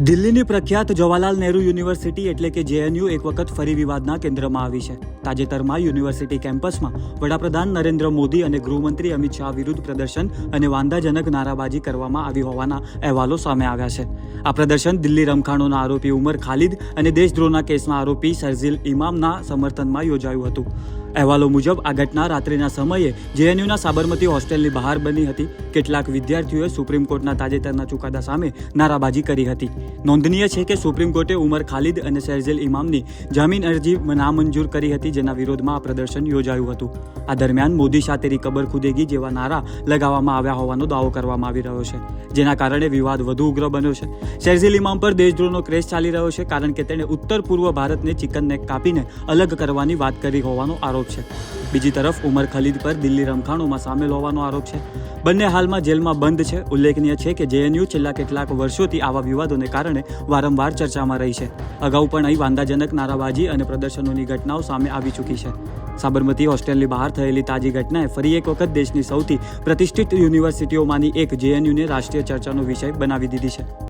દિલ્હીની પ્રખ્યાત જવાહરલાલ નહેરુ યુનિવર્સિટી એટલે કે જેએનયુ એક વખત ફરી વિવાદના કેન્દ્રમાં આવી છે. તાજેતરમાં યુનિવર્સિટી કેમ્પસમાં વડાપ્રધાન નરેન્દ્ર મોદી અને ગૃહમંત્રી અમિત શાહ વિરુદ્ધ પ્રદર્શન અને વાંધાજનક નારાબાજી કરવામાં આવી હોવાના અહેવાલો સામે આવ્યા છે. આ પ્રદર્શન દિલ્હી રમખાણોના આરોપી ઉમર ખાલિદ અને દેશદ્રોહના કેસમાં આરોપી શરજીલ ઇમામના સમર્થનમાં યોજાયું હતું. અહેવાલો મુજબ આ ઘટના રાત્રિના સમયે જેએનયુના સાબરમતી હોસ્ટેલની બહાર બની હતી. કેટલાક વિદ્યાર્થીઓએ સુપ્રીમ કોર્ટના તાજેતરના ચુકાદા સામે નારાબાજી કરી હતી. નોંધનીય છે કે સુપ્રીમ કોર્ટે ઉમર ખાલિદ અને શરજીલ ઇમામની જામીન અરજી નામંજૂર કરી હતી, જેના વિરોધમાં આ પ્રદર્શન યોજાયું હતું. આ દરમિયાન મોદી શાહ તેરી કબર ખુદેગી જેવા નારા લગાવવામાં આવ્યા હોવાનો દાવો કરવામાં આવી રહ્યો છે, જેના કારણે વિવાદ વધુ ઉગ્ર બન્યો છે. શરજીલ ઇમામ પર દેશદ્રોહનો ક્રેઝ ચાલી રહ્યો છે, કારણ કે તેણે ઉત્તર પૂર્વ ભારતને ચિકન નેક કાપીને અલગ કરવાની વાત કરી હોવાનો આરોપ છે. બીજી તરફ ઉમર ખાલિદ પર દિલ્હી રમખાણોમાં સામેલ હોવાનો આરોપ છે. બંને હાલમાં જેલમાં બંધ છે. ઉલ્લેખનીય છે કે જેએનયુ છેલ્લા કેટલાક વર્ષોથી આવા વિવાદોને કારણે વારંવાર ચર્ચામાં રહી છે. અગાઉ પણ અહીં વાંધાજનક નારાબાજી અને પ્રદર્શનોની ઘટનાઓ સામે આવી ચૂકી છે. સાબરમતી હોસ્ટેલની બહાર થયેલી તાજી ઘટનાએ ફરી એક વખત દેશની સૌથી પ્રતિષ્ઠિત યુનિવર્સિટીઓમાંની એક જેએનયુને રાષ્ટ્રીય ચર્ચાનો વિષય બનાવી દીધી છે.